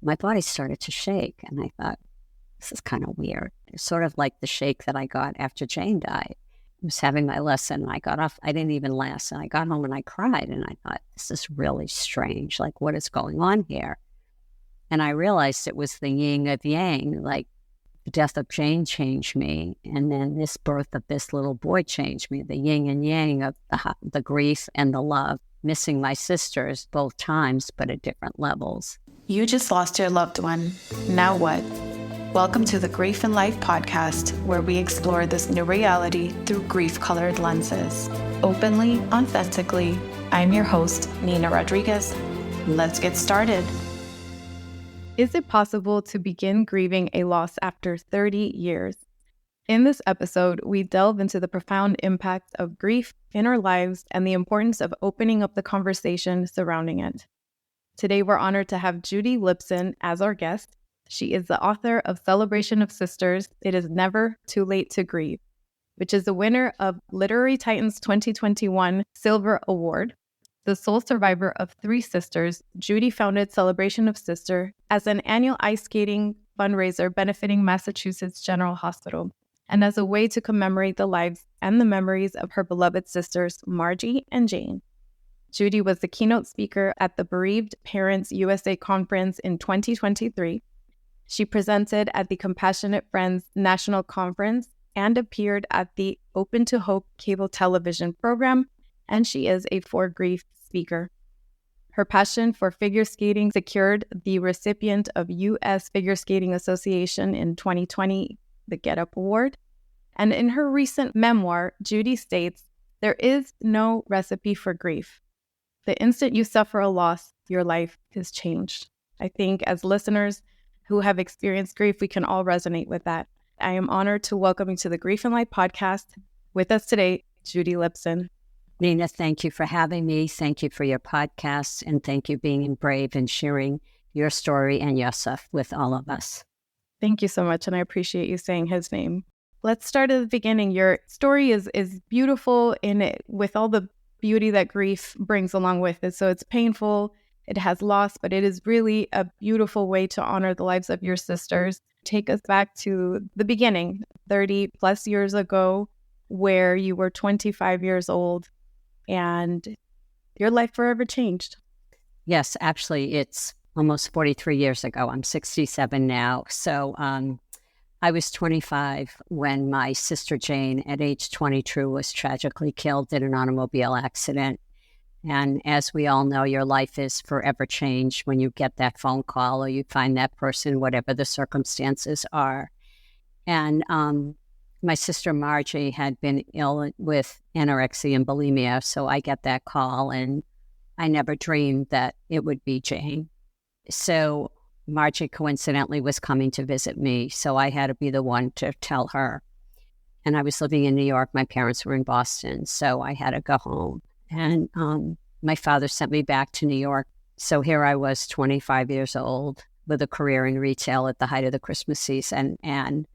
my body started to shake. And I thought, this is kind of weird. It's sort of like the shake that I got after Jane died. I was having my lesson and I got off. I didn't even last. And I got home and I cried. And I thought, this is really strange. Like, what is going on here? And I realized it was the yin of yang. Like, the death of Jane changed me. And then this birth of this little boy changed me. The yin and yang of the grief and the love. Missing my sisters both times, but at different levels. You just lost your loved one. Now what? Welcome to the Grief and Life podcast, where we explore this new reality through grief-colored lenses. Openly, authentically, I'm your host, Nina Rodriguez. Let's get started. Is it possible to begin grieving a loss after 30 years? In this episode, we delve into the profound impact of grief in our lives and the importance of opening up the conversation surrounding it. Today, we're honored to have Judy Lipson as our guest. She is the author of Celebration of Sisters, It Is Never Too Late to Grieve, which is the winner of Literary Titans 2021 Silver Award. The sole survivor of 3 sisters, Judy founded Celebration of Sister as an annual ice skating fundraiser benefiting Massachusetts General Hospital, and as a way to commemorate the lives and the memories of her beloved sisters, Margie and Jane. Judy was the keynote speaker at the Bereaved Parents USA Conference in 2023. She presented at the Compassionate Friends National Conference and appeared at the Open to Hope cable television program, and she is a ForGrief speaker. Her passion for figure skating secured the recipient of U.S. Figure Skating Association in 2020 the Get Up Award. And in her recent memoir, Judy states, "There is no recipe for grief. The instant you suffer a loss, your life is changed." I think as listeners who have experienced grief, we can all resonate with that. I am honored to welcome you to the Grief and Life podcast. With us today, Judy Lipson. Nina, thank you for having me. Thank you for your podcast. And thank you being brave and sharing your story and yourself with all of us. Thank you so much, and I appreciate you saying his name. Let's start at the beginning. Your story is beautiful in it, with all the beauty that grief brings along with it. So it's painful, it has loss, but it is really a beautiful way to honor the lives of your sisters. Take us back to the beginning, 30 plus years ago, where you were 25 years old and your life forever changed. Yes, actually, it's almost 43 years ago. I'm 67 now. So I was 25 when my sister Jane, at age 22, was tragically killed in an automobile accident. And as we all know, your life is forever changed when you get that phone call or you find that person, whatever the circumstances are. And my sister Margie had been ill with anorexia and bulimia, so I get that call, and I never dreamed that it would be Jane. So Margie coincidentally was coming to visit me, so I had to be the one to tell her. And I was living in New York. My parents were in Boston, so I had to go home. And my father sent me back to New York. So here I was, 25 years old, with a career in retail at the height of the Christmas season. And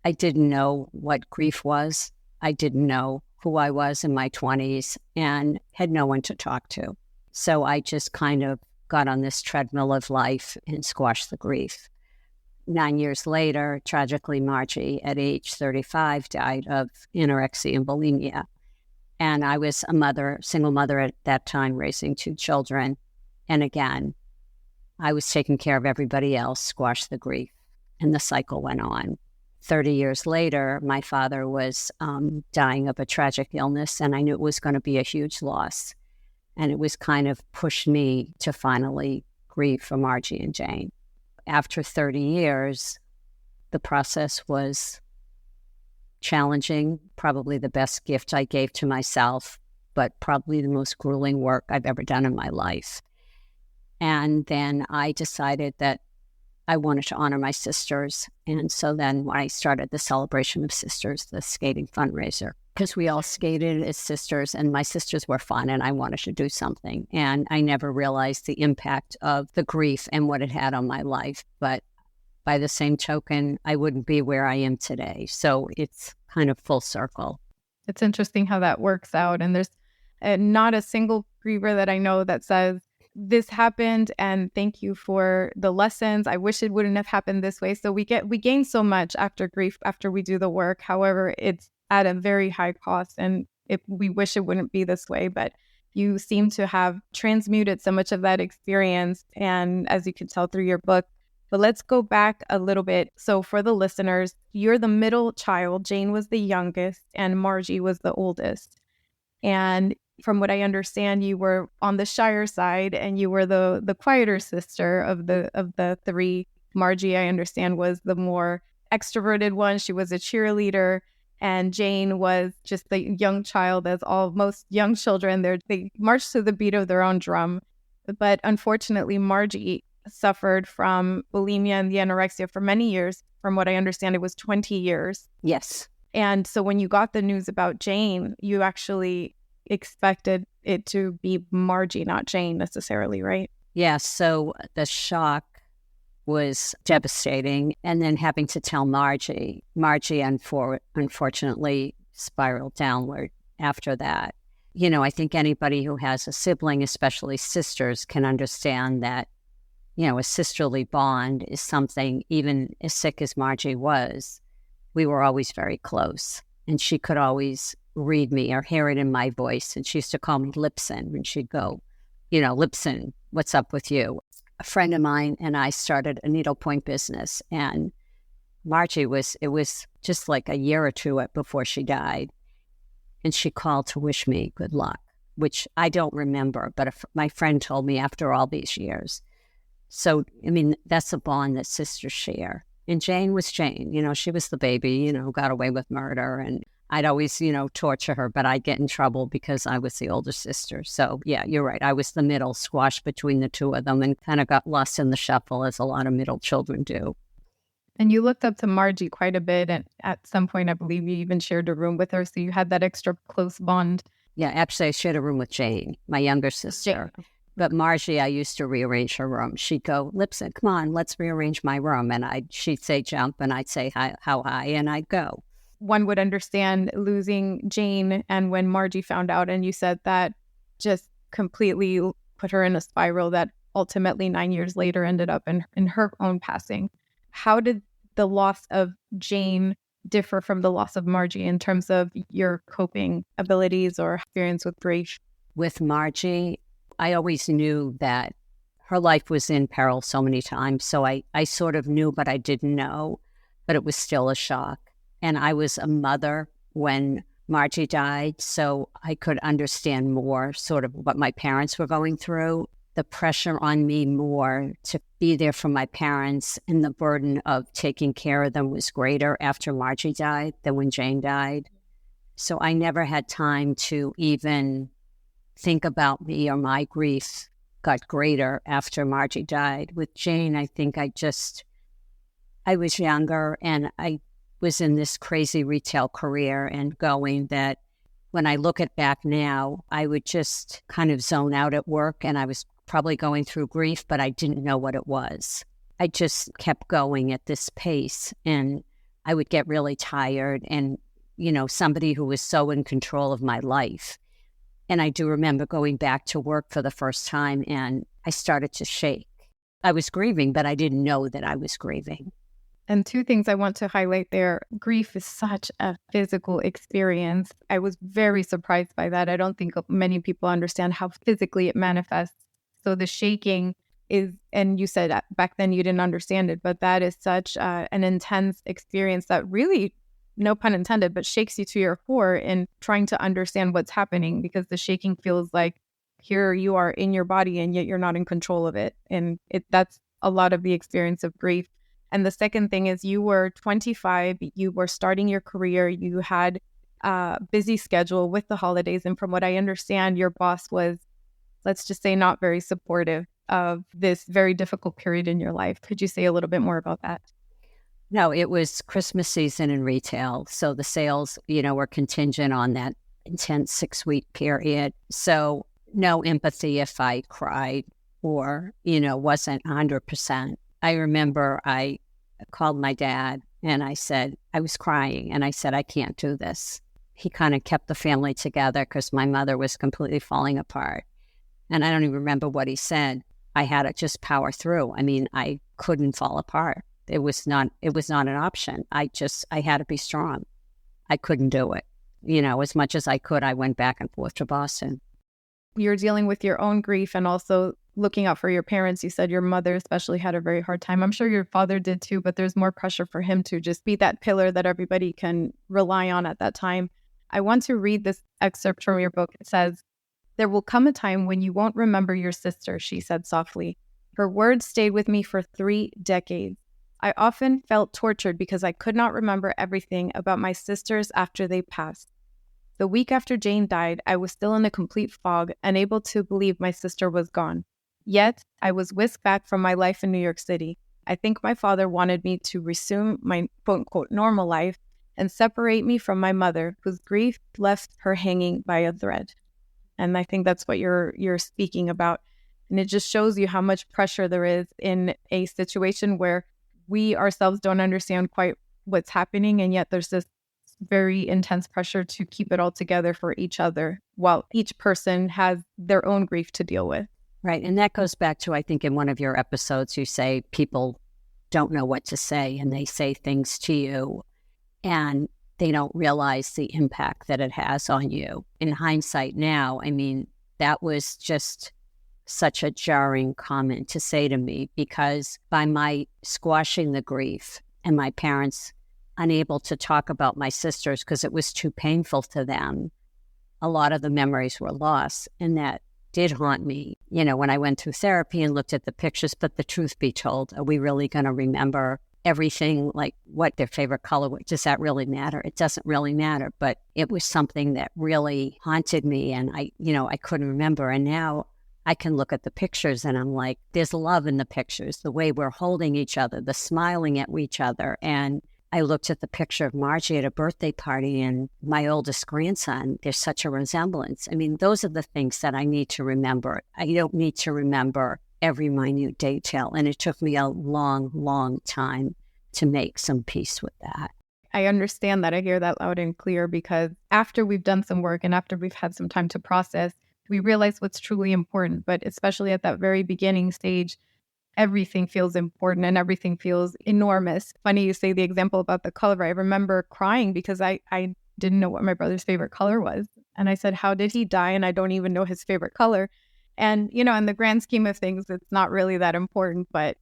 I didn't know what grief was. I didn't know who I was in my 20s and had no one to talk to. So I just kind of got on this treadmill of life and squashed the grief. 9 years later, tragically, Margie, at age 35, died of anorexia and bulimia. And I was a mother, single mother at that time, raising 2 children. And again, I was taking care of everybody else, squashed the grief, and the cycle went on. 30 years later, my father was dying of a tragic illness, and I knew it was going to be a huge loss. And it was kind of pushed me to finally grieve for Margie and Jane. After 30 years, the process was challenging, probably the best gift I gave to myself, but probably the most grueling work I've ever done in my life. And then I decided that I wanted to honor my sisters. And so then when I started the Celebration of Sisters, the skating fundraiser, because we all skated as sisters and my sisters were fun and I wanted to do something. And I never realized the impact of the grief and what it had on my life. But by the same token, I wouldn't be where I am today. So it's kind of full circle. It's interesting how that works out. And there's not a single griever that I know that says this happened, and thank you for the lessons. I wish it wouldn't have happened this way. So we gain so much after grief, after we do the work. However, it's at a very high cost, and we wish it wouldn't be this way, but you seem to have transmuted so much of that experience, and as you can tell through your book. But let's go back a little bit. So for the listeners, you're the middle child. Jane was the youngest, and Margie was the oldest. And from what I understand, you were on the shyer side, and you were the quieter sister of the three. Margie, I understand, was the more extroverted one. She was a cheerleader, and Jane was just the young child, as most young children. They march to the beat of their own drum. But unfortunately, Margie suffered from bulimia and the anorexia for many years. From what I understand, it was 20 years. Yes. And so when you got the news about Jane, you actually expected it to be Margie, not Jane necessarily, right? Yeah. So the shock was devastating. And then having to tell Margie unfortunately spiraled downward after that. You know, I think anybody who has a sibling, especially sisters, can understand that, you know, a sisterly bond is something, even as sick as Margie was, we were always very close. And she could always read me or hear it in my voice. And she used to call me Lipson, and she'd go, you know, Lipson, what's up with you? A friend of mine and I started a needlepoint business, and Margie it was just like a year or two before she died. And she called to wish me good luck, which I don't remember, but my friend told me after all these years. So, I mean, that's a bond that sisters share. And Jane was Jane. You know, she was the baby, you know, got away with murder. And I'd always, you know, torture her, but I'd get in trouble because I was the older sister. So, yeah, you're right. I was the middle, squashed between the two of them, and kind of got lost in the shuffle, as a lot of middle children do. And you looked up to Margie quite a bit. And at some point, I believe you even shared a room with her. So you had that extra close bond. Yeah, actually, I shared a room with Jane, my younger sister. Jane. But Margie, I used to rearrange her room. She'd go, Lipson, come on, let's rearrange my room. And she'd say jump, and I'd say how high, and I'd go. One would understand losing Jane, and when Margie found out, and you said that just completely put her in a spiral that ultimately 9 years later ended up in her own passing. How did the loss of Jane differ from the loss of Margie in terms of your coping abilities or experience with grief? With Margie, I always knew that her life was in peril so many times. So I sort of knew, but I didn't know. But it was still a shock. And I was a mother when Margie died, so I could understand more sort of what my parents were going through. The pressure on me more to be there for my parents, and the burden of taking care of them was greater after Margie died than when Jane died. So I never had time to even think about me, or my grief got greater after Margie died. With Jane, I think I was younger, and I was in this crazy retail career and going that when I look at back now, I would just kind of zone out at work, and I was probably going through grief, but I didn't know what it was. I just kept going at this pace, and I would get really tired, and, you know, somebody who was so in control of my life. And I do remember going back to work for the first time, and I started to shake. I was grieving, but I didn't know that I was grieving. And two things I want to highlight there. Grief is such a physical experience. I was very surprised by that. I don't think many people understand how physically it manifests. So the shaking is, and you said back then you didn't understand it, but that is such an intense experience that really, no pun intended, but shakes you to your core in trying to understand what's happening, because the shaking feels like here you are in your body and yet you're not in control of it. And that's a lot of the experience of grief. And the second thing is you were 25, you were starting your career, you had a busy schedule with the holidays. And from what I understand, your boss was, let's just say, not very supportive of this very difficult period in your life. Could you say a little bit more about that? No, it was Christmas season in retail. So the sales, you know, were contingent on that intense 6-week period. So no empathy if I cried or, you know, wasn't 100%. I remember I called my dad and I said, I was crying, and I said, I can't do this. He kind of kept the family together because my mother was completely falling apart. And I don't even remember what he said. I had to just power through. I mean, I couldn't fall apart. It was not an option. I had to be strong. I couldn't do it. As much as I could, I went back and forth to Boston. You're dealing with your own grief and also looking out for your parents. You said your mother especially had a very hard time. I'm sure your father did too, but there's more pressure for him to just be that pillar that everybody can rely on at that time. I want to read this excerpt from your book. It says, "There will come a time when you won't remember your sister," she said softly. "Her words stayed with me for 3 decades. I often felt tortured because I could not remember everything about my sisters after they passed. The week after Jane died, I was still in a complete fog, unable to believe my sister was gone. Yet, I was whisked back from my life in New York City. I think my father wanted me to resume my quote-unquote normal life and separate me from my mother, whose grief left her hanging by a thread." And I think that's what you're speaking about. And it just shows you how much pressure there is in a situation where we ourselves don't understand quite what's happening, and yet there's this very intense pressure to keep it all together for each other while each person has their own grief to deal with. Right. And that goes back to, I think in one of your episodes, you say people don't know what to say and they say things to you and they don't realize the impact that it has on you. In hindsight now, I mean, that was just such a jarring comment to say to me, because by my squashing the grief and my parents unable to talk about my sisters because it was too painful to them, a lot of the memories were lost. And that did haunt me, when I went through therapy and looked at the pictures. But the truth be told, are we really going to remember everything, like what their favorite color was? Does that really matter? It doesn't really matter. But it was something that really haunted me, and I couldn't remember. And now I can look at the pictures and I'm like, there's love in the pictures, the way we're holding each other, the smiling at each other. And I looked at the picture of Margie at a birthday party and my oldest grandson. There's such a resemblance. I mean, those are the things that I need to remember. I don't need to remember every minute detail. And it took me a long, long time to make some peace with that. I understand that. I hear that loud and clear, because after we've done some work and after we've had some time to process, we realize what's truly important. But especially at that very beginning stage, everything feels important and everything feels enormous. Funny you say the example about the color. I remember crying because I didn't know what my brother's favorite color was. And I said, how did he die? And I don't even know his favorite color. And, in the grand scheme of things, it's not really that important. But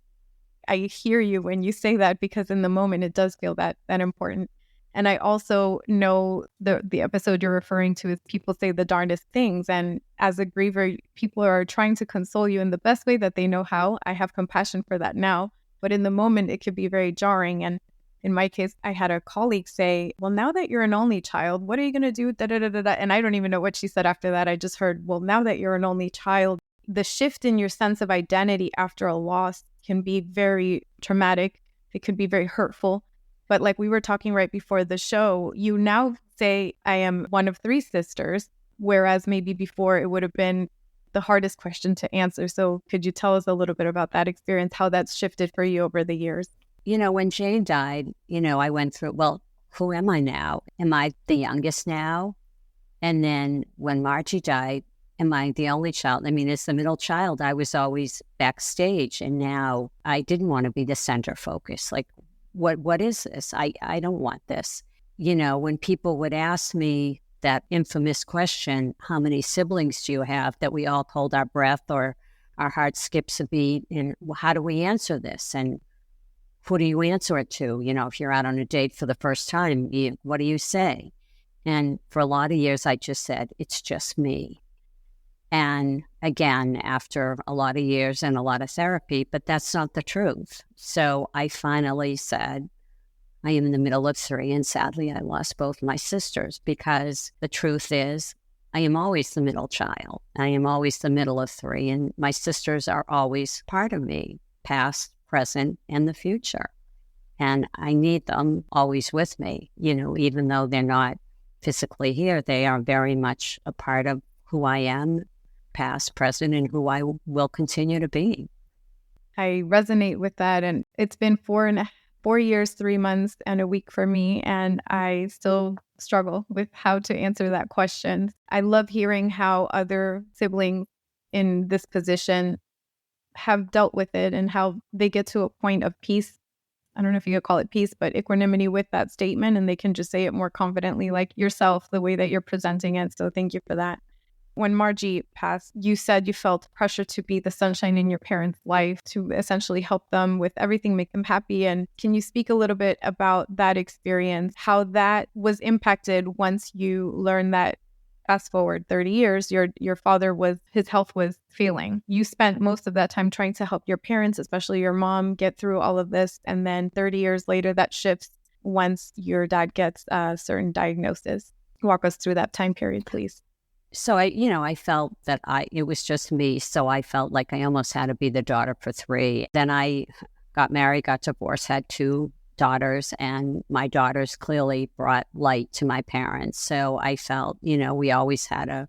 I hear you when you say that, because in the moment, it does feel that important. And I also know the episode you're referring to is people say the darndest things. And as a griever, people are trying to console you in the best way that they know how. I have compassion for that now. But in the moment, it could be very jarring. And in my case, I had a colleague say, well, now that you're an only child, what are you going to do? Da, da, da, da, da. And I don't even know what she said after that. I just heard, well, now that you're an only child, the shift in your sense of identity after a loss can be very traumatic. It could be very hurtful. But like we were talking right before the show, you now say, I am one of 3 sisters, whereas maybe before it would have been the hardest question to answer. So could you tell us a little bit about that experience, how that's shifted for you over the years? When Jane died, I went through, well, who am I now? Am I the youngest now? And then when Margie died, am I the only child? I mean, as the middle child, I was always backstage. And now I didn't want to be the center focus. Like, what is this? I don't want this. When people would ask me that infamous question, how many siblings do you have, that we all hold our breath or our heart skips a beat, and how do we answer this? And who do you answer it to? If you're out on a date for the first time, what do you say? And for a lot of years, I just said, it's just me. And again, after a lot of years and a lot of therapy, but that's not the truth. So I finally said, I am in the middle of 3, and sadly, I lost both my sisters, because the truth is, I am always the middle child. I am always the middle of 3, and my sisters are always part of me, past, present, and the future. And I need them always with me, even though they're not physically here, they are very much a part of who I am, past, present, and who I will continue to be. I resonate with that. And it's been 4 years, 3 months, and a week for me. And I still struggle with how to answer that question. I love hearing how other siblings in this position have dealt with it and how they get to a point of peace. I don't know if you could call it peace, but equanimity with that statement, and they can just say it more confidently, like yourself, the way that you're presenting it. So thank you for that. When Margie passed, you said you felt pressure to be the sunshine in your parents' life, to essentially help them with everything, make them happy. And can you speak a little bit about that experience, how that was impacted once you learned that, fast forward 30 years, your father his health was failing. You spent most of that time trying to help your parents, especially your mom, get through all of this. And then 30 years later, that shifts once your dad gets a certain diagnosis. Walk us through that time period, please. So I felt that it was just me. So I felt like I almost had to be the daughter for three. Then I got married, got divorced, had two daughters, and my daughters clearly brought light to my parents. So I felt, we always had to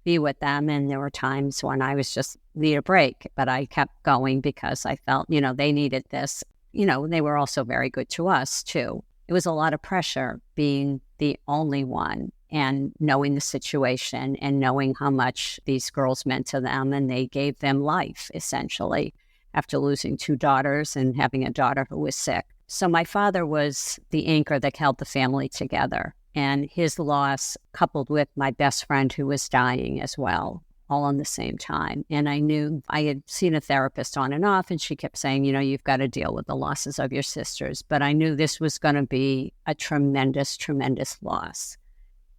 be with them. And there were times when I was just need a break, but I kept going because I felt, they needed this. They were also very good to us too. It was a lot of pressure being the only one and knowing the situation and knowing how much these girls meant to them. And they gave them life, essentially, after losing two daughters and having a daughter who was sick. So my father was the anchor that held the family together. And his loss, coupled with my best friend who was dying as well, all on the same time. And I knew I had seen a therapist on and off, and she kept saying, you've got to deal with the losses of your sisters. But I knew this was going to be a tremendous, tremendous loss,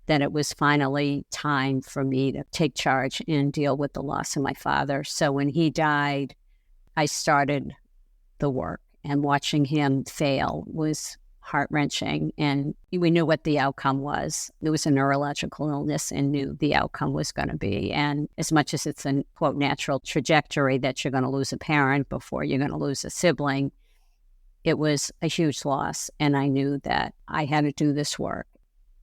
that it was finally time for me to take charge and deal with the loss of my father. So when he died, I started the work, and watching him fail was heart-wrenching. And we knew what the outcome was. It was a neurological illness and knew the outcome was going to be. And as much as it's a, quote, natural trajectory that you're going to lose a parent before you're going to lose a sibling, it was a huge loss. And I knew that I had to do this work.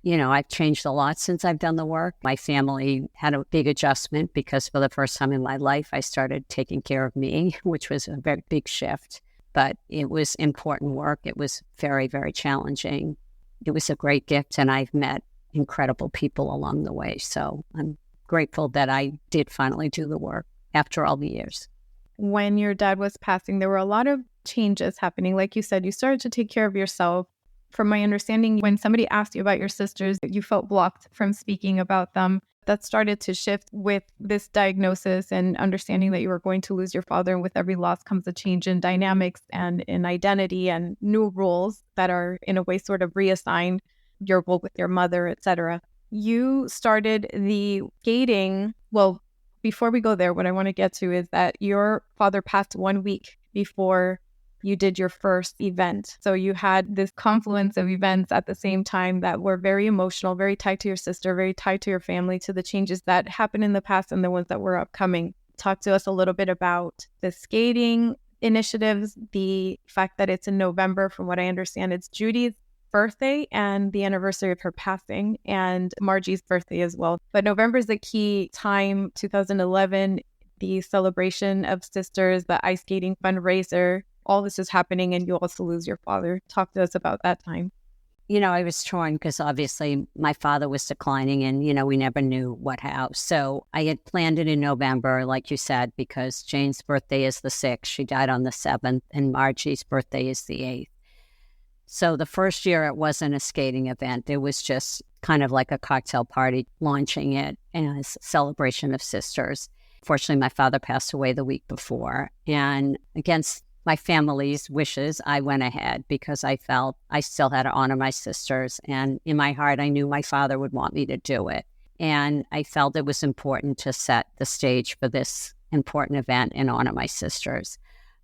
I've changed a lot since I've done the work. My family had a big adjustment because for the first time in my life, I started taking care of me, which was a very big shift. But it was important work. It was very, very challenging. It was a great gift, and I've met incredible people along the way. So I'm grateful that I did finally do the work after all the years. When your dad was passing, there were a lot of changes happening. Like you said, you started to take care of yourself. From my understanding, when somebody asked you about your sisters, you felt blocked from speaking about them. That started to shift with this diagnosis and understanding that you were going to lose your father. And with every loss comes a change in dynamics and in identity and new roles that are in a way sort of reassigned, your role with your mother, etc. You started the skating. Well, before we go there, what I want to get to is that your father passed 1 week before you did your first event. So you had this confluence of events at the same time that were very emotional, very tied to your sister, very tied to your family, to the changes that happened in the past and the ones that were upcoming. Talk to us a little bit about the skating initiatives, the fact that it's in November. From what I understand, it's Judy's birthday and the anniversary of her passing, and Margie's birthday as well. But November is the key time, 2011, the celebration of sisters, the ice skating fundraiser. All this is happening, and you also lose your father. Talk to us about that time. I was torn because obviously my father was declining and, we never knew what how. So I had planned it in November, like you said, because Jane's birthday is the 6th. She died on the 7th, and Margie's birthday is the 8th. So the first year it wasn't a skating event. It was just kind of like a cocktail party, launching it as a celebration of sisters. Fortunately, my father passed away the week before, and against my family's wishes, I went ahead because I felt I still had to honor my sisters. And in my heart, I knew my father would want me to do it. And I felt it was important to set the stage for this important event and honor my sisters.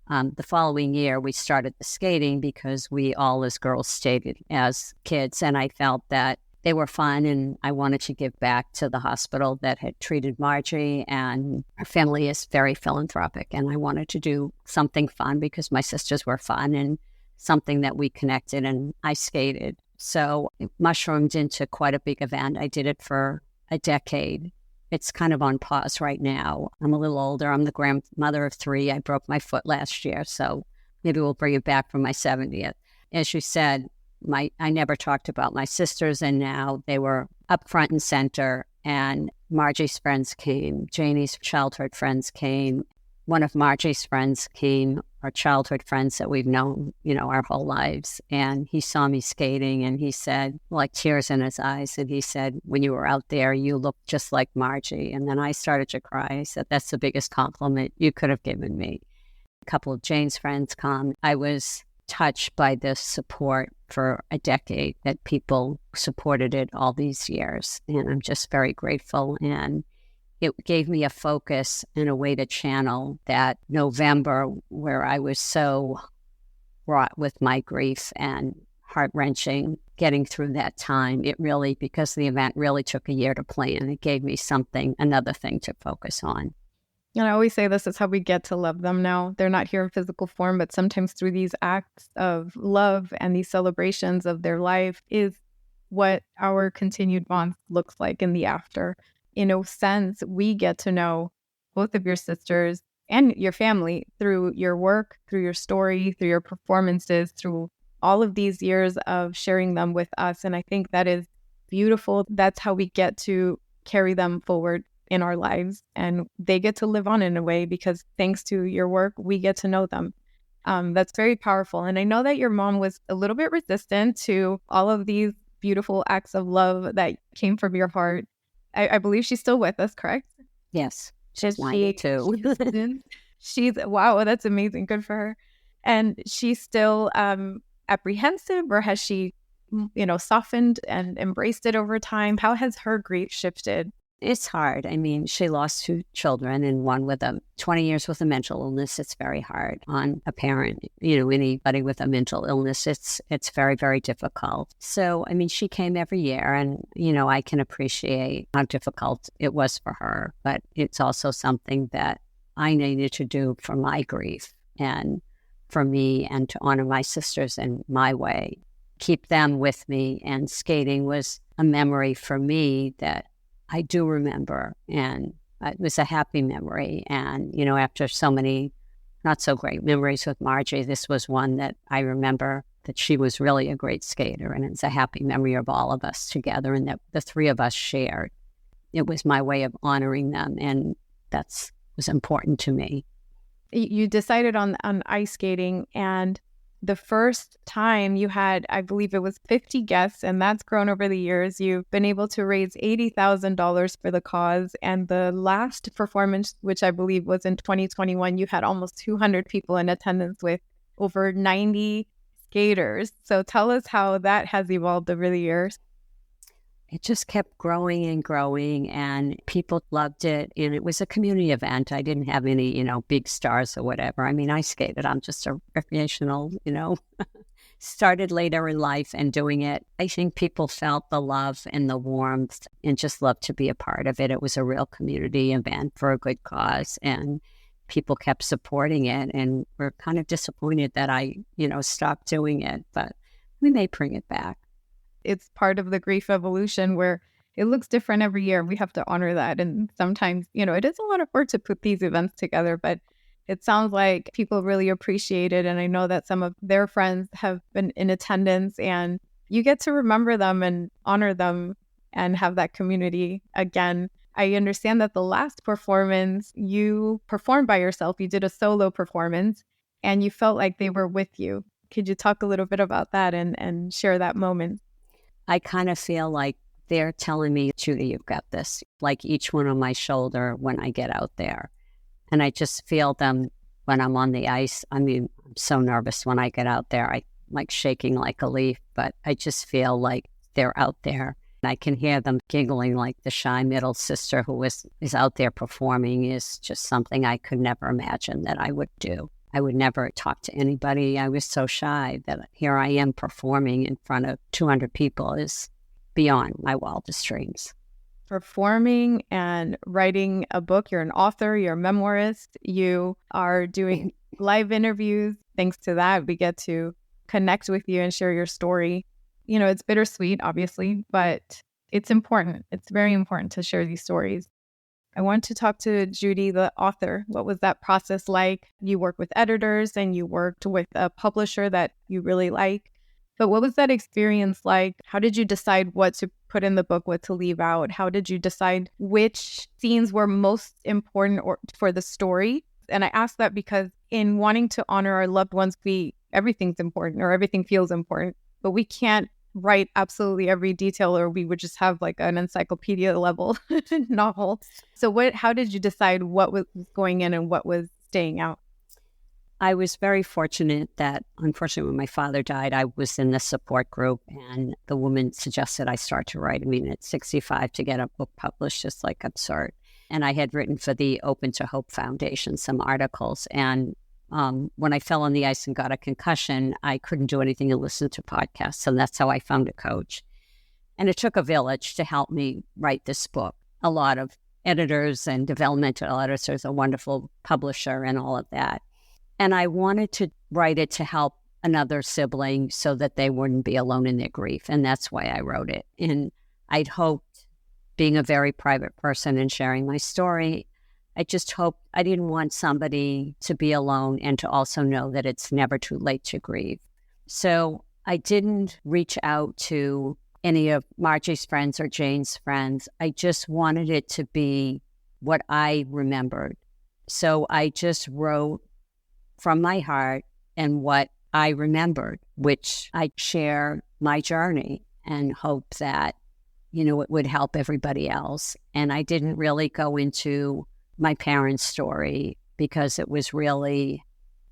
The following year, we started the skating because we all as girls skated as kids. And I felt that they were fun, and I wanted to give back to the hospital that had treated Margie, and our family is very philanthropic, and I wanted to do something fun because my sisters were fun and something that we connected, and I skated. So it mushroomed into quite a big event. I did it for a decade. It's kind of on pause right now. I'm a little older. I'm the grandmother of 3. I broke my foot last year, so maybe we'll bring it back for my 70th. As you said, I never talked about my sisters, and now they were up front and center. and Margie's friends came. Janie's childhood friends came. One of Margie's friends came, our childhood friends that we've known, our whole lives. And he saw me skating and he said, like tears in his eyes, and he said, when you were out there, you looked just like Margie. And then I started to cry. I said, that's the biggest compliment you could have given me. A couple of Jane's friends come. I was touched by this support for a decade, that people supported it all these years. And I'm just very grateful. And it gave me a focus and a way to channel that November where I was so wrought with my grief and heart-wrenching getting through that time. It really, because the event really took a year to plan, it gave me another thing to focus on. And I always say this is how we get to love them now. They're not here in physical form, but sometimes through these acts of love and these celebrations of their life is what our continued bond looks like in the after. In a sense, we get to know both of your sisters and your family through your work, through your story, through your performances, through all of these years of sharing them with us. And I think that is beautiful. That's how we get to carry them forward in our lives, and they get to live on in a way because thanks to your work, we get to know them. That's very powerful. And I know that your mom was a little bit resistant to all of these beautiful acts of love that came from your heart. I believe she's still with us, correct? Yes, she's 92. She's, wow, that's amazing. Good for her. And she's still apprehensive, or has she, softened and embraced it over time? How has her grief shifted? It's hard. I mean, she lost 2 children, and one with 20 years with a mental illness. It's very hard on a parent, anybody with a mental illness. It's very, very difficult. So, I mean, she came every year, and, I can appreciate how difficult it was for her, but it's also something that I needed to do for my grief and for me, and to honor my sisters in my way, keep them with me. And skating was a memory for me that I do remember, and it was a happy memory. And, after so many not so great memories with Margie, this was one that I remember that she was really a great skater, and it's a happy memory of all of us together and that the 3 of us shared. It was my way of honoring them, and that was important to me. You decided on ice skating, and the first time you had, I believe it was 50 guests, and that's grown over the years. You've been able to raise $80,000 for the cause. And the last performance, which I believe was in 2021, you had almost 200 people in attendance with over 90 skaters. So tell us how that has evolved over the years. It just kept growing and growing, and people loved it. And it was a community event. I didn't have any, big stars or whatever. I mean, I skated. I'm just a recreational, started later in life and doing it. I think people felt the love and the warmth and just loved to be a part of it. It was a real community event for a good cause, and people kept supporting it. And we're kind of disappointed that I, stopped doing it, but we may bring it back. It's part of the grief evolution where it looks different every year. We have to honor that. And sometimes, it is a lot of work to put these events together, but it sounds like people really appreciate it. And I know that some of their friends have been in attendance, and you get to remember them and honor them and have that community again. I understand that the last performance, you performed by yourself. You did a solo performance, and you felt like they were with you. Could you talk a little bit about that and share that moment? I kind of feel like they're telling me, Judy, you've got this, like each one on my shoulder when I get out there. And I just feel them when I'm on the ice. I mean, I'm so nervous when I get out there. I like shaking like a leaf, but I just feel like they're out there. And I can hear them giggling, like the shy middle sister who is out there performing is just something I could never imagine that I would do. I would never talk to anybody. I was so shy that here I am performing in front of 200 people is beyond my wildest dreams. Performing and writing a book. You're an author, you're a memoirist, you are doing live interviews. Thanks to that, we get to connect with you and share your story. It's bittersweet, obviously, but it's important. It's very important to share these stories. I want to talk to Judy, the author. What was that process like? You work with editors and you worked with a publisher that you really like. But what was that experience like? How did you decide what to put in the book, what to leave out? How did you decide which scenes were most important for the story? And I ask that because in wanting to honor our loved ones, everything's important or everything feels important, but we can't write absolutely every detail or we would just have like an encyclopedia level novel. So how did you decide what was going in and what was staying out? I was very fortunate that, unfortunately, when my father died, I was in the support group and the woman suggested I start to write. I mean, at 65 to get a book published is like absurd. And I had written for the Open to Hope Foundation some articles. And when I fell on the ice and got a concussion, I couldn't do anything and listen to podcasts. And that's how I found a coach. And it took a village to help me write this book. A lot of editors and developmental editors, a wonderful publisher and all of that. And I wanted to write it to help another sibling so that they wouldn't be alone in their grief. And that's why I wrote it. And I'd hoped, being a very private person and sharing my story, I just hoped I didn't want somebody to be alone and to also know that it's never too late to grieve. So I didn't reach out to any of Margie's friends or Jane's friends. I just wanted it to be what I remembered. So I just wrote from my heart and what I remembered, which I share my journey and hope that, it would help everybody else. And I didn't really go into my parents' story because it was really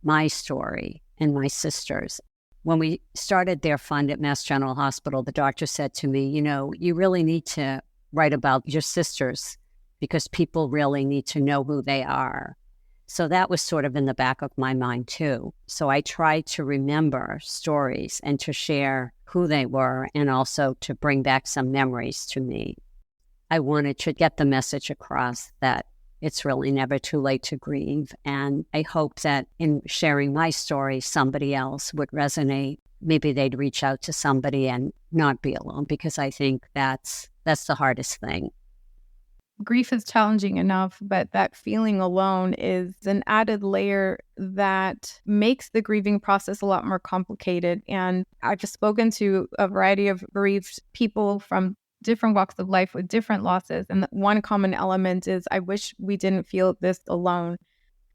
my story and my sister's. When we started their fund at Mass General Hospital, the doctor said to me, you really need to write about your sisters because people really need to know who they are. So that was sort of in the back of my mind too. So I tried to remember stories and to share who they were and also to bring back some memories to me. I wanted to get the message across that it's really never too late to grieve. And I hope that in sharing my story, somebody else would resonate. Maybe they'd reach out to somebody and not be alone, because I think that's the hardest thing. Grief is challenging enough, but that feeling alone is an added layer that makes the grieving process a lot more complicated. And I've just spoken to a variety of bereaved people from different walks of life with different losses. And one common element is, I wish we didn't feel this alone.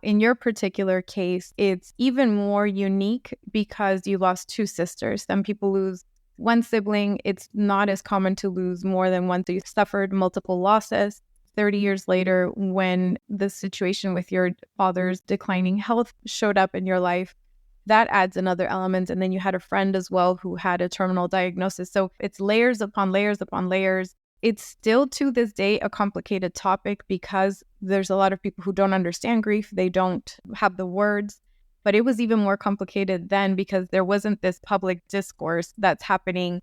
In your particular case, it's even more unique because you lost two sisters. Some people lose one sibling. It's not as common to lose more than one. So you suffered multiple losses. 30 years later, when the situation with your father's declining health showed up in your life, that adds another element. And then you had a friend as well who had a terminal diagnosis. So it's layers upon layers upon layers. It's still to this day a complicated topic because there's a lot of people who don't understand grief. They don't have the words. But it was even more complicated then because there wasn't this public discourse that's happening,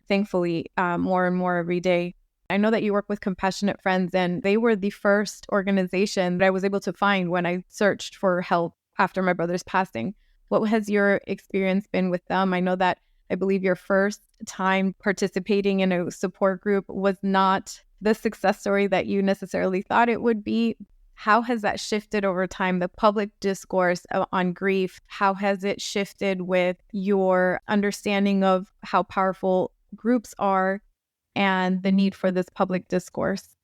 thankfully, more and more every day. I know that you work with Compassionate Friends, and they were the first organization that I was able to find when I searched for help after my brother's passing. What has your experience been with them? I know that I believe your first time participating in a support group was not the success story that you necessarily thought it would be. How has that shifted over time, the public discourse on grief? How has it shifted with your understanding of how powerful groups are and the need for this public discourse?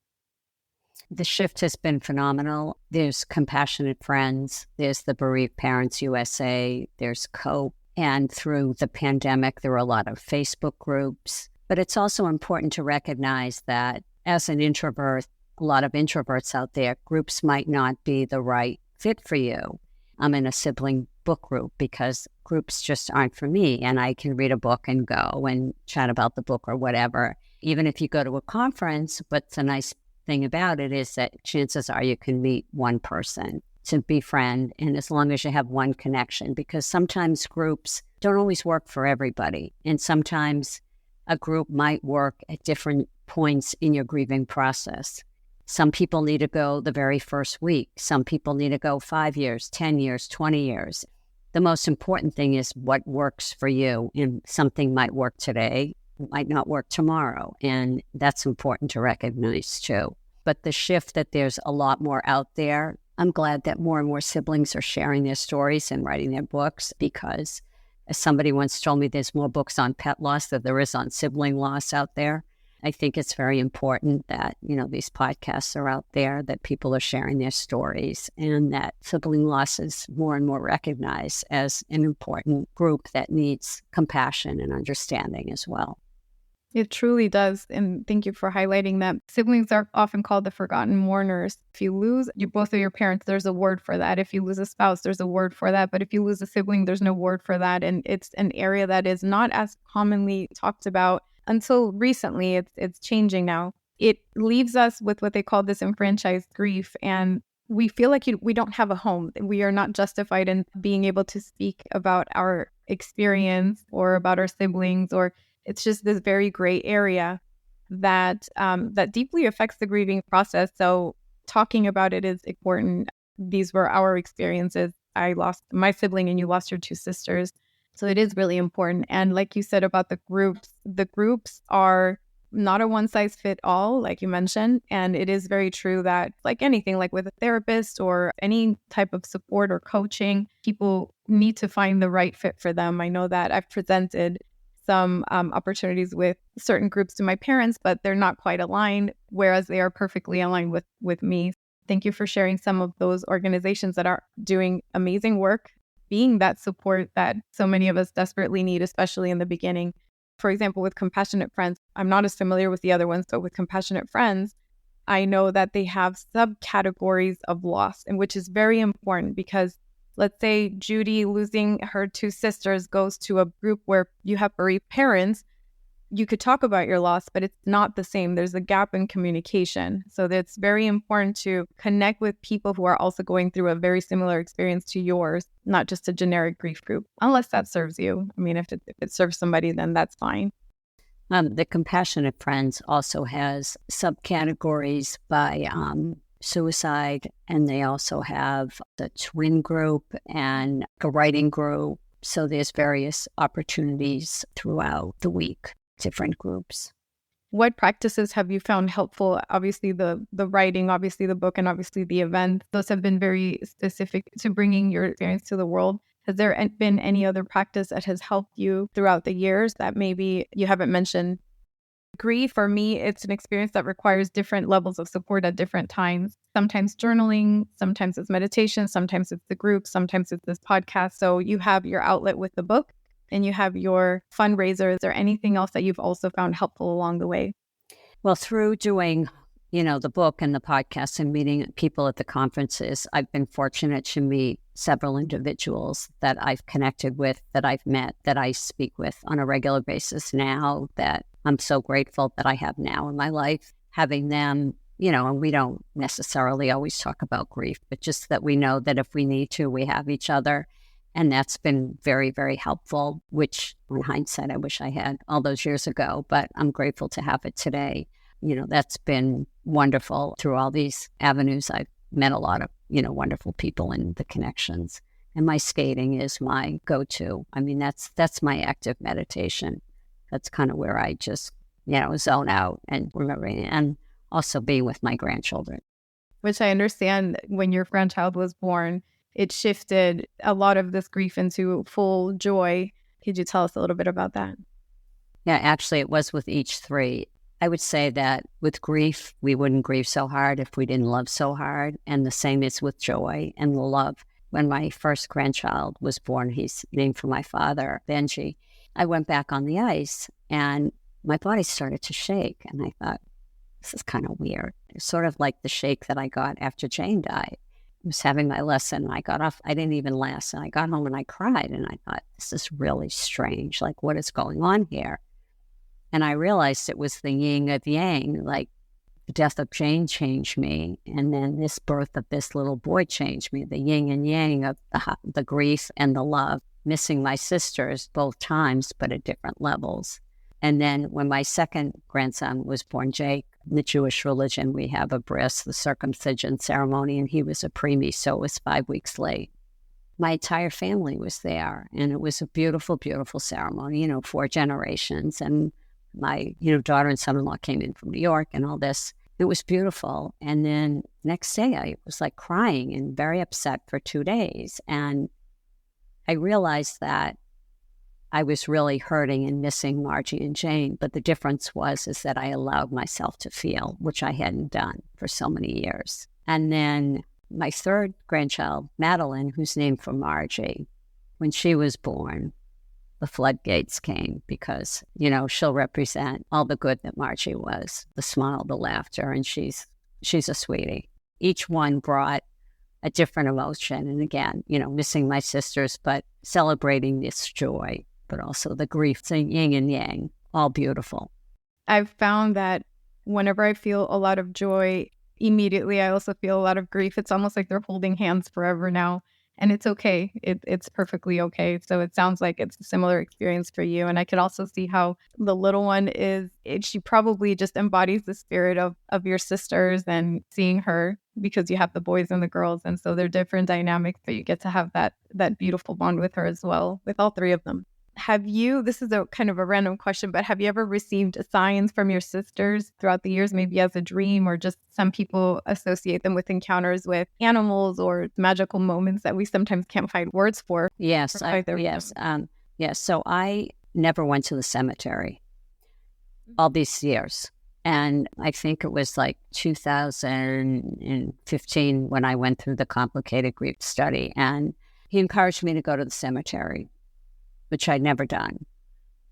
The shift has been phenomenal. There's Compassionate Friends, there's the Bereaved Parents USA, there's COPE. And through the pandemic, there were a lot of Facebook groups. But it's also important to recognize that as an introvert, a lot of introverts out there, groups might not be the right fit for you. I'm in a sibling book group because groups just aren't for me. And I can read a book and go and chat about the book or whatever. Even if you go to a conference, what's the nice thing about it is that chances are you can meet one person to befriend, and as long as you have one connection, because sometimes groups don't always work for everybody. And sometimes a group might work at different points in your grieving process. Some people need to go the very first week. Some people need to go 5 years, 10 years, 20 years. The most important thing is what works for you. And something might work today, might not work tomorrow. And that's important to recognize too. But the shift that there's a lot more out there, I'm glad that more and more siblings are sharing their stories and writing their books, because as somebody once told me, there's more books on pet loss than there is on sibling loss out there. I think it's very important that, these podcasts are out there, that people are sharing their stories, and that sibling loss is more and more recognized as an important group that needs compassion and understanding as well. It truly does. And thank you for highlighting that. Siblings are often called the forgotten mourners. If you lose both of your parents, there's a word for that. If you lose a spouse, there's a word for that. But if you lose a sibling, there's no word for that. And it's an area that is not as commonly talked about until recently. It's changing now. It leaves us with what they call disenfranchised grief. And we feel like we don't have a home. We are not justified in being able to speak about our experience or about our siblings, or it's just this very gray area that deeply affects the grieving process. So talking about it is important. These were our experiences. I lost my sibling and you lost your two sisters. So it is really important. And like you said about the groups are not a one-size-fits-all, like you mentioned. And it is very true that, like anything, like with a therapist or any type of support or coaching, people need to find the right fit for them. I know that I've presented some opportunities with certain groups to my parents, but they're not quite aligned, whereas they are perfectly aligned with me. Thank you for sharing some of those organizations that are doing amazing work, being that support that so many of us desperately need, especially in the beginning. For example, with Compassionate Friends, I'm not as familiar with the other ones, but with Compassionate Friends, I know that they have subcategories of loss, and which is very important because let's say Judy losing her two sisters goes to a group where you have bereaved parents. You could talk about your loss, but it's not the same. There's a gap in communication. So it's very important to connect with people who are also going through a very similar experience to yours, not just a generic grief group, unless that serves you. I mean, if it serves somebody, then that's fine. The Compassionate Friends also has subcategories by suicide, and they also have the twin group and a writing group. So there's various opportunities throughout the week, different groups. What practices have you found helpful? Obviously the writing, obviously the book, and obviously the event. Those have been very specific to bringing your experience to the world. Has there been any other practice that has helped you throughout the years that maybe you haven't mentioned? Grief, for me, it's an experience that requires different levels of support at different times. Sometimes journaling, sometimes it's meditation, sometimes it's the group, sometimes it's this podcast. So you have your outlet with the book and you have your fundraiser. Is there anything else that you've also found helpful along the way? Well, through doing, the book and the podcast and meeting people at the conferences, I've been fortunate to meet several individuals that I've connected with, that I've met, that I speak with on a regular basis now, that I'm so grateful that I have now in my life. Having them, and we don't necessarily always talk about grief, but just that we know that if we need to, we have each other. And that's been very, very helpful, which in hindsight, I wish I had all those years ago, but I'm grateful to have it today. That's been wonderful. Through all these avenues, I've met a lot of, wonderful people and the connections. And my skating is my go-to. I mean, that's my active meditation. That's kind of where I just, zone out and remembering, and also being with my grandchildren. Which I understand when your grandchild was born, it shifted a lot of this grief into full joy. Could you tell us a little bit about that? Yeah, actually, it was with each three. I would say that with grief, we wouldn't grieve so hard if we didn't love so hard. And the same is with joy and the love. When my first grandchild was born, he's named for my father, Benji, I went back on the ice and my body started to shake. And I thought, this is kind of weird. It's sort of like the shake that I got after Jane died. I was having my lesson and I got off. I didn't even last. And I got home and I cried. And I thought, this is really strange. Like, what is going on here? And I realized it was the yin of yang. Like, the death of Jane changed me. And then this birth of this little boy changed me. The yin and yang of the grief and the love. Missing my sisters both times, but at different levels. And then when my second grandson was born, Jake, in the Jewish religion, we have a bris, the circumcision ceremony, and he was a preemie, so it was 5 weeks late. My entire family was there, and it was a beautiful, beautiful ceremony, 4 generations. And my, daughter and son-in-law came in from New York and all this. It was beautiful. And then next day I was like crying and very upset for 2 days. And I realized that I was really hurting and missing Margie and Jane. But the difference is that I allowed myself to feel, which I hadn't done for so many years. And then my third grandchild, Madeline, who's named for Margie, when she was born, the floodgates came because, she'll represent all the good that Margie was, the smile, the laughter, and she's a sweetie. Each one brought a different emotion. And again, missing my sisters, but celebrating this joy, but also the grief, so yin and yang, all beautiful. I've found that whenever I feel a lot of joy, immediately I also feel a lot of grief. It's almost like they're holding hands forever now. And it's okay. It's perfectly okay. So it sounds like it's a similar experience for you. And I could also see how the little one she probably just embodies the spirit of your sisters and seeing her, because you have the boys and the girls. And so they're different dynamics, but you get to have that beautiful bond with her as well, with all three of them. This is a kind of a random question, but have you ever received signs from your sisters throughout the years, maybe as a dream, or just some people associate them with encounters with animals or magical moments that we sometimes can't find words for? Yes. Yes. So I never went to the cemetery all these years. And I think it was like 2015 when I went through the complicated grief study, and he encouraged me to go to the cemetery, which I'd never done.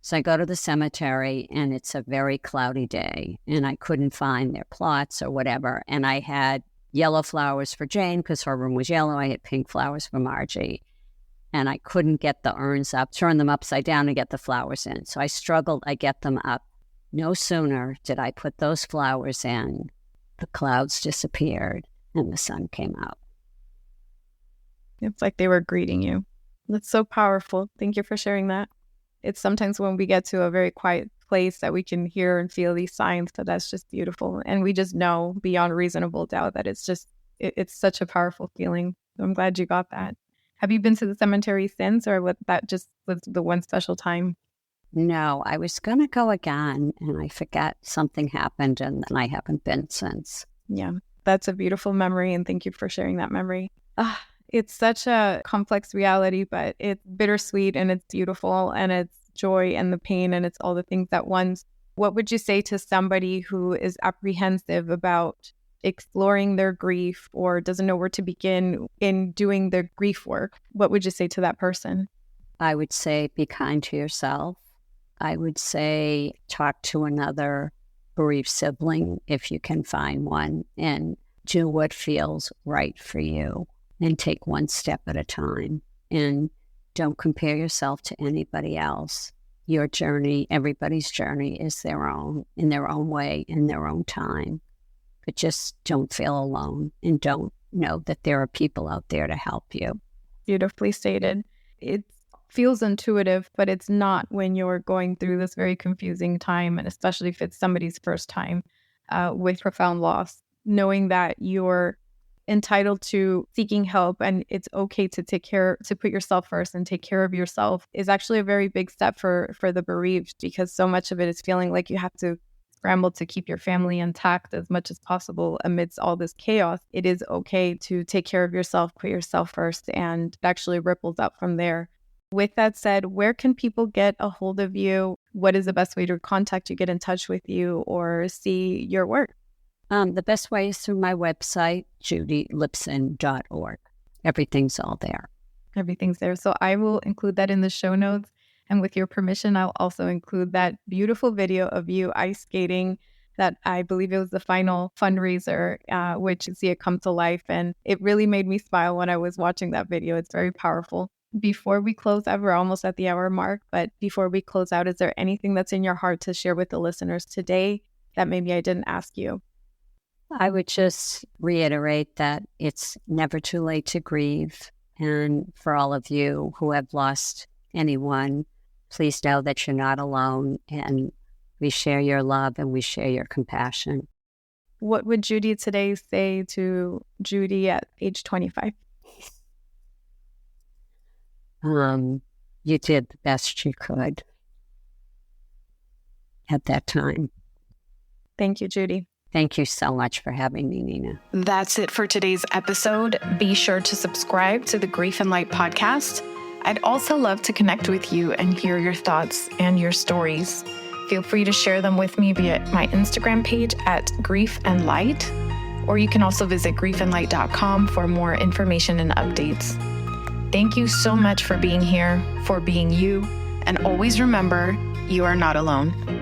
So I go to the cemetery, and it's a very cloudy day, and I couldn't find their plots or whatever. And I had yellow flowers for Jane because her room was yellow. I had pink flowers for Margie. And I couldn't get the urns up, turn them upside down and get the flowers in. So I struggled. I get them up. No sooner did I put those flowers in, the clouds disappeared and the sun came out. It's like they were greeting you. That's so powerful. Thank you for sharing that. It's sometimes when we get to a very quiet place that we can hear and feel these signs, but that's just beautiful. And we just know beyond reasonable doubt that it's such a powerful feeling. So I'm glad you got that. Have you been to the cemetery since, or that just was the one special time? No, I was going to go again, and I forgot something happened, and then I haven't been since. Yeah, that's a beautiful memory, and thank you for sharing that memory. It's such a complex reality, but it's bittersweet and it's beautiful and it's joy and the pain and it's all the things at once. What would you say to somebody who is apprehensive about exploring their grief or doesn't know where to begin in doing their grief work? What would you say to that person? I would say be kind to yourself. I would say talk to another bereaved sibling if you can find one, and do what feels right for you. And take one step at a time, and don't compare yourself to anybody else. Your journey, everybody's journey is their own, in their own way, in their own time. But just don't feel alone, and don't know that there are people out there to help you. Beautifully stated. It feels intuitive, but it's not when you're going through this very confusing time, and especially if it's somebody's first time with profound loss, knowing that you're entitled to seeking help and it's okay to put yourself first and take care of yourself is actually a very big step for the bereaved, because so much of it is feeling like you have to scramble to keep your family intact as much as possible amidst all this chaos. It is okay to take care of yourself, put yourself first, and it actually ripples out from there. With that said, where can people get a hold of you? What is the best way to contact you, get in touch with you, or see your work? The best way is through my website, judylipson.org. Everything's all there. Everything's there. So I will include that in the show notes. And with your permission, I'll also include that beautiful video of you ice skating that I believe it was the final fundraiser, which you see it come to life. And it really made me smile when I was watching that video. It's very powerful. Before we close out, we're almost at the hour mark, but before we close out, is there anything that's in your heart to share with the listeners today that maybe I didn't ask you? I would just reiterate that it's never too late to grieve. And for all of you who have lost anyone, please know that you're not alone, and we share your love and we share your compassion. What would Judy today say to Judy at age 25? You did the best you could at that time. Thank you, Judy. Thank you so much for having me, Nina. That's it for today's episode. Be sure to subscribe to the Grief and Light podcast. I'd also love to connect with you and hear your thoughts and your stories. Feel free to share them with me via my Instagram page at Grief and Light, or you can also visit griefandlight.com for more information and updates. Thank you so much for being here, for being you, and always remember, you are not alone.